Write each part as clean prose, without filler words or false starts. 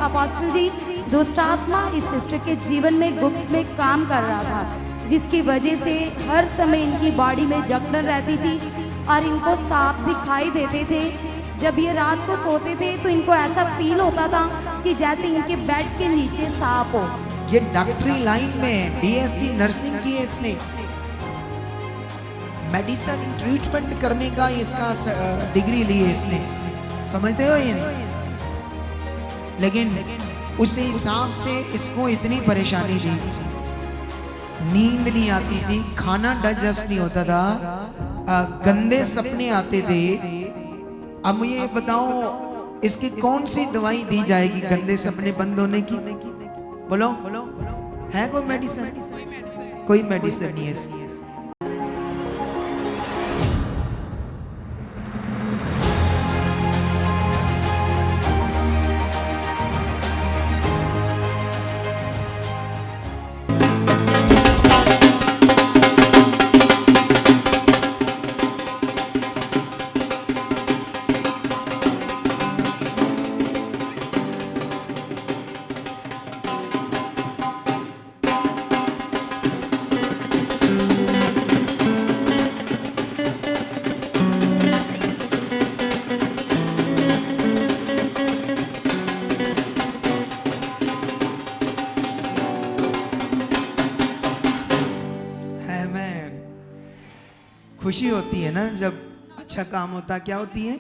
Apostle जी दुष्ट आत्मा इस सिस्टर के जीवन में गुप्त में काम कर रहा था, जिसकी वजह से हर समय इनकी बॉडी में जकड़न रहती थी और इनको सांप दिखाई देते थे। जब ये रात को सोते थे तो इनको ऐसा फील होता था कि जैसे इनके बेड के नीचे सांप हो। ये डॉक्टरी लाइन में बीएससी नर्सिंग की है इसने, मेडिसिन ट्रीटमेंट करने का इसका डिग्री ली है इसने, समझते हो ये नहीं? लेकिन उसी हिसाब से इसको इतनी परेशानी थी, नींद नहीं आती थी, खाना डाइजेस्ट नहीं होता था, गंदे सपने आते थे। अब मुझे बताओ इसकी कौन सी दवाई दी जाएगी गंदे सपने बंद होने की? बोलो है कोई मेडिसिन? कोई मेडिसिन नहीं है इसकी। खुशी होती है ना जब अच्छा काम होता, क्या होती है?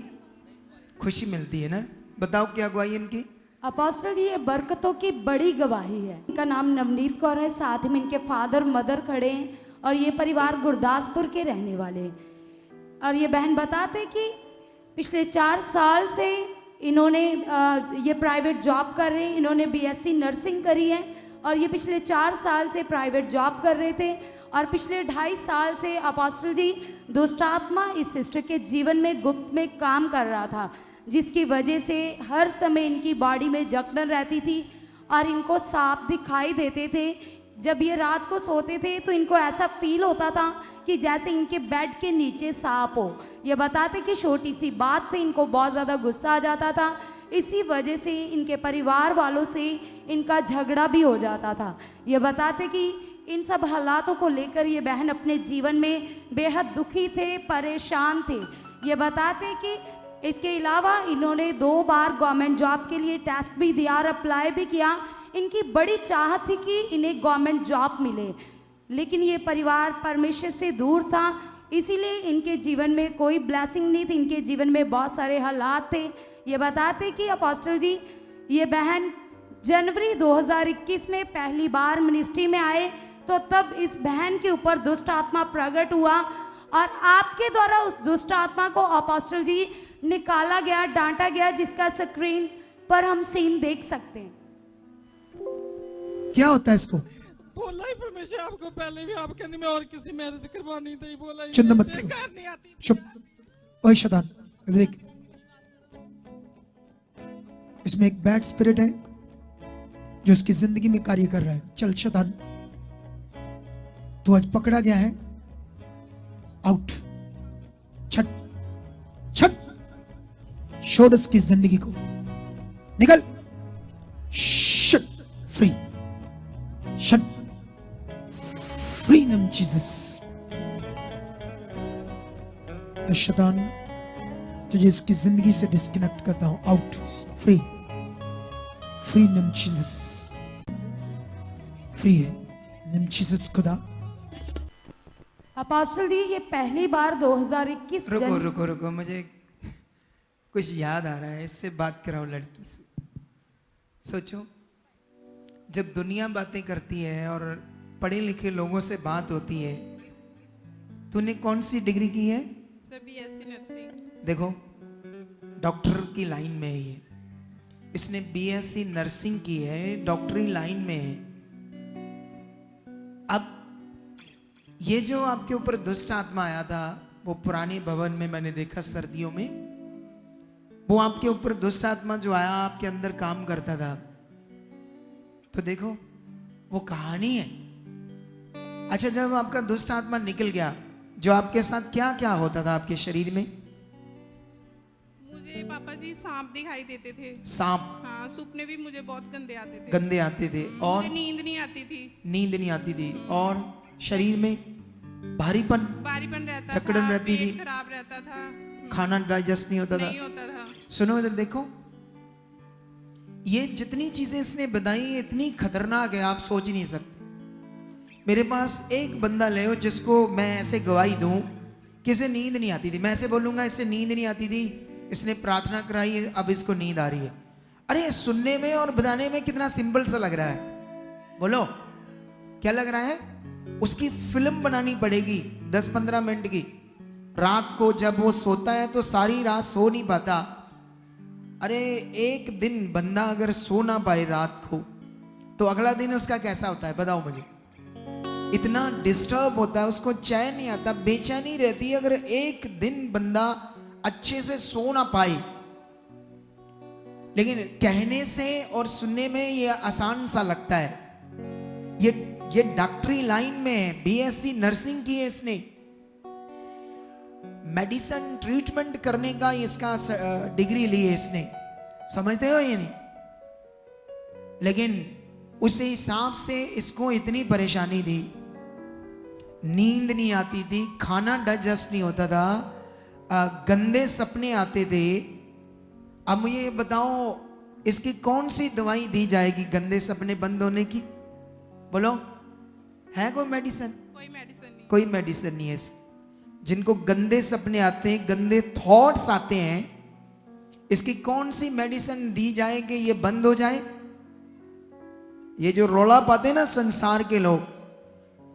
खुशी मिलती है ना। बताओ क्या गवाही इनकी? अपोस्टल जी ये बरकतों की बड़ी गवाही है। इनका नाम नवनीत कौर है, साथ में इनके फादर मदर खड़े हैं और ये परिवार गुरदासपुर के रहने वाले हैं। और ये बहन बताते कि पिछले 4 साल से इन्होंने ये प्राइवेट जॉब कर रहे हैं, इन्होंने बीएससी नर्सिंग करी है और ये पिछले 4 साल से प्राइवेट जॉब कर रहे थे और पिछले 2.5 साल से अपोस्टल जी दुष्ट आत्मा इस सिस्टर के जीवन में गुप्त में काम कर रहा था, जिसकी वजह से हर समय इनकी बॉडी में जकड़न रहती थी और इनको सांप दिखाई देते थे। जब ये रात को सोते थे तो इनको ऐसा फील होता था कि जैसे इनके बेड के नीचे सांप हो। ये बताते कि छोटी सी बात से इनको बहुत ज़्यादा गुस्सा आ जाता था, इसी वजह से इनके परिवार वालों से इनका झगड़ा भी हो जाता था। ये बताते कि इन सब हालातों को लेकर ये बहन अपने जीवन में बेहद दुखी थे, परेशान थे। ये बताते कि इसके अलावा इन्होंने 2 बार गवर्नमेंट जॉब के लिए टेस्ट भी दिया और अप्लाई भी किया। इनकी बड़ी चाहत थी कि इन्हें गवर्नमेंट जॉब मिले, लेकिन ये परिवार परमेश्वर से दूर था, इसीलिए इनके जीवन में कोई ब्लेसिंग नहीं थी, इनके जीवन में बहुत सारे हालात थे। ये बताते कि अपोस्टल जी ये बहन जनवरी 2021 में पहली बार मिनिस्ट्री में आए तो तब इस बहन के ऊपर दुष्ट आत्मा प्रकट हुआ और आपके द्वारा उस दुष्ट आत्मा को अपोस्टल जी निकाला गया, डांटा गया, जिसका स्क्रीन पर हम सीन देख सकते हैं। क्या होता है इसको? बोला ही परमेश्वर आपको पहले भी, आप कहने में और किसी मैरिज करवानी थी, बोला ही चिंता मत करो, नहीं आती। चुप। ओए शैतान, देख इसमें एक बैड स्पिरिट है जो उसकी जिंदगी में कार्य कर रहा है। चल शैतान, तू आज पकड़ा गया है, आउट। छट छट, छोड़ उसकी जिंदगी को, निकल। Shut free, shut free name Jesus. शैतान तुझे इसकी जिंदगी से डिस्कनेक्ट करता हूं, out, free, free name Jesus, free है नेम जीसस। खुदा अपोस्टल जी ये पहली बार 2021 रुको रुको रुको, मुझे कुछ याद आ रहा है, इससे बात कराओ लड़की से। सोचो जब दुनिया बातें करती है और पढ़े लिखे लोगों से बात होती है, तूने कौन सी डिग्री की है? BSc nursing. देखो डॉक्टर की लाइन में है ये, इसने बीएससी नर्सिंग की है, डॉक्टरी लाइन में है। अब ये जो आपके ऊपर दुष्ट आत्मा आया था, वो पुराने भवन में मैंने देखा सर्दियों में, वो आपके ऊपर दुष्ट आत्मा जो आया आपके अंदर काम करता था। तो देखो वो कहानी है। अच्छा, जब आपका दुष्ट आत्मा निकल गया, जो आपके साथ क्या क्या होता था आपके शरीर में? मुझे मुझे पापा जी सांप दिखाई देते थे। सांप? हाँ, सपने भी मुझे बहुत गंदे आते थे। गंदे आते थे। और मुझे नींद नहीं आती थी। नींद नहीं आती थी। और शरीर में भारीपन भारीपन रहता जकड़न था, रहती पेट थी, खराब रहता था, खाना डाइजेस्ट नहीं होता नहीं था। होता था। सुनो इधर देखो, ये जितनी चीजें इसने बताई इतनी खतरनाक है, आप सोच ही नहीं सकते। मेरे पास एक बंदा ले हो जिसको मैं ऐसे गवाही दूं कि इसे नींद नहीं आती थी, मैं ऐसे बोलूंगा इससे नींद नहीं आती थी, इसने प्रार्थना कराई, अब इसको नींद आ रही है। अरे सुनने में और बताने में कितना सिंपल सा लग रहा है, बोलो क्या लग रहा है? उसकी फिल्म बनानी पड़ेगी 10-15 मिनट की। रात को जब वो सोता है तो सारी रात सो नहीं पाता। अरे एक दिन बंदा अगर सो ना पाए रात को, तो अगला दिन उसका कैसा होता है बताओ मुझे? इतना डिस्टर्ब होता है, उसको चैन नहीं आता, बेचैनी रहती है अगर एक दिन बंदा अच्छे से सो ना पाए। लेकिन कहने से और सुनने में ये आसान सा लगता है। ये डॉक्टरी लाइन में है, बीएससी नर्सिंग की है इसने, मेडिसिन ट्रीटमेंट करने का इसका डिग्री ली है इसने, समझते हो ये नहीं? लेकिन उस हिसाब से इसको इतनी परेशानी थी, नींद नहीं आती थी, खाना डाइजेस्ट नहीं होता था, गंदे सपने आते थे। अब मुझे ये बताओ, इसकी कौन सी दवाई दी जाएगी गंदे सपने बंद होने की? बोलो, है कोई मेडिसिन? कोई मेडिसिन नहीं। कोई मेडिसिन नहीं है इसकी। जिनको गंदे सपने आते हैं, गंदे थॉट्स आते हैं, इसकी कौन सी मेडिसिन दी जाए कि ये बंद हो जाए? ये जो रोला पाते ना संसार के लोग,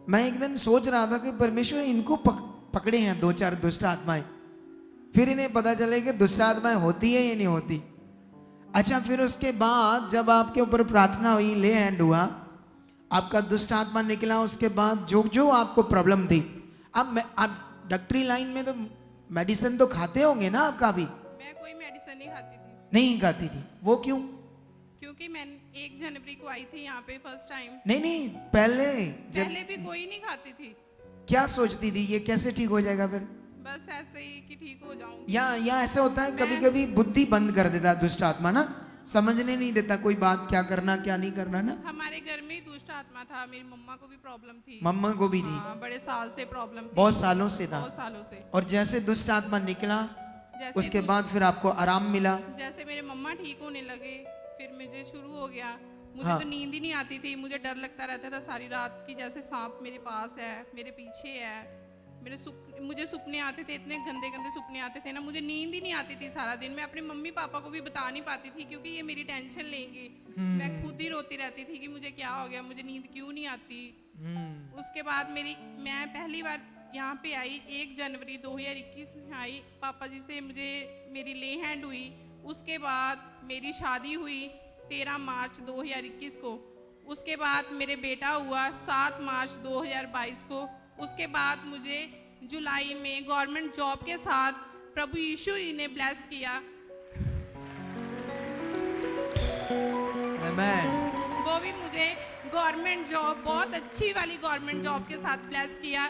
मैं एक दिन सोच रहा था कि परमेश्वर इनको पकड़े हैं 2-4 दुष्ट आत्माएं, फिर इन्हें पता चले कि दुष्ट आत्माएं होती है या नहीं होती। अच्छा, फिर उसके बाद जब आपके ऊपर प्रार्थना हुई, ले हैंड हुआ, आपका दुष्ट आत्मा निकला, उसके बाद जो जो आपको प्रॉब्लम थी, अब आप डॉक्टरी लाइन में तो मेडिसिन तो खाते होंगे ना आप? काफी। मैं कोई मेडिसिन नहीं खाती थी। नहीं खाती थी, वो क्यों? क्योंकि मैं 1 जनवरी को आई थी यहाँ पे फर्स्ट टाइम। नहीं, पहले भी कोई नहीं खाती थी। क्या सोचती थी, ये कैसे ठीक हो जाएगा? फिर बस ऐसे ही कि ठीक हो जाऊं। या ऐसे होता है कभी कभी बुद्धि बंद कर देता है दुष्ट आत्मा ना, समझने नहीं देता कोई बात, क्या करना क्या नहीं करना ना। हमारे घर में ही दुष्ट आत्मा था, मेरी मम्मा को भी प्रॉब्लम थी। मम्मा को भी थी? हाँ, बड़े साल से प्रॉब्लम थी। बहुत सालों से था? बहुत सालों से। और जैसे दुष्ट आत्मा निकला, उसके बाद फिर आपको आराम मिला? जैसे मेरे मम्मा ठीक होने लगे, फिर मुझे शुरू हो गया। मुझे हाँ। तो नींद ही नहीं आती थी, मुझे डर लगता रहता था सारी रात की, जैसे सांप मेरे पास है, मेरे पीछे है। मुझे सपने आते थे, इतने गंदे गंदे सपने आते थे ना, मुझे नींद ही नहीं आती थी सारा दिन। मैं अपने मम्मी पापा को भी बता नहीं पाती थी, क्योंकि ये मेरी टेंशन लेंगे। मैं खुद ही रोती रहती थी कि मुझे क्या हो गया, मुझे नींद क्यों नहीं आती। उसके बाद मैं पहली बार यहाँ पे आई 1 जनवरी 2021 में आई। पापा जी से मेरी ले हैंड हुई। उसके बाद मेरी शादी हुई 13 मार्च 2021 को। उसके बाद मेरे बेटा हुआ 7 मार्च 2022 को। उसके बाद मुझे जुलाई में गवर्नमेंट जॉब के साथ प्रभु यीशु जी ने ब्लेस किया। आमेन। वो भी मुझे गवर्नमेंट जॉब, बहुत अच्छी वाली गवर्नमेंट जॉब के साथ ब्लेस किया।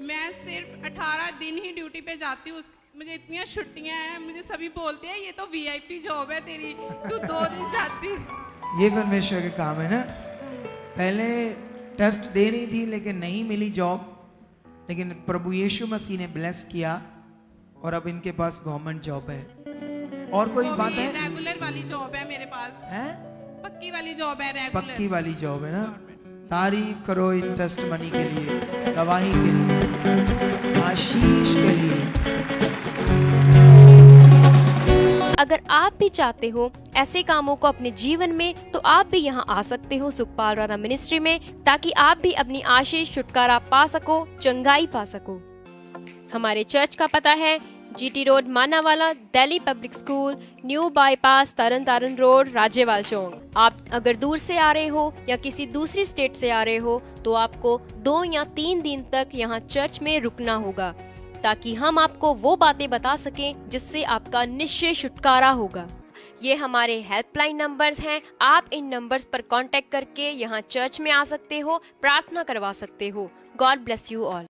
मैं सिर्फ 18 दिन ही ड्यूटी पे जाती हूँ, मुझे इतनी छुट्टियां हैं। मुझे सभी बोलते हैं ये तो वीआईपी जॉब है तेरी, तू 2 दिन जाती। ये परमेश्वर का काम है ना। पहले टेस्ट दे रही थी लेकिन नहीं मिली जॉब, लेकिन प्रभु यीशु मसीह ने ब्लेस किया और अब इनके पास गवर्नमेंट जॉब है। और कोई बात है? रेगुलर वाली जॉब है मेरे पास है? पक्की वाली जॉब है, रेगुलर पक्की वाली जॉब है ना। तारीफ करो इन टेस्ट मनी के लिए, गवाही के लिए, आशीष के लिए। अगर आप भी चाहते हो ऐसे कामों को अपने जीवन में, तो आप भी यहाँ आ सकते हो सुखपाल राणा मिनिस्ट्री में, ताकि आप भी अपनी आशीष छुटकारा पा सको, चंगाई पा सको। हमारे चर्च का पता है GT road Manawala, Delhi public school, new bypass, Tarn Taran road, Rajyawal Chowk. आप अगर दूर से आ रहे हो या किसी दूसरी स्टेट से आ रहे हो, तो आपको 2 या 3 दिन तक यहाँ चर्च में रुकना होगा, ताकि हम आपको वो बातें बता सकें जिससे आपका निश्चय छुटकारा होगा। ये हमारे हेल्पलाइन नंबर्स हैं। आप इन नंबर्स पर कांटेक्ट करके यहाँ चर्च में आ सकते हो, प्रार्थना करवा सकते हो। God bless you all.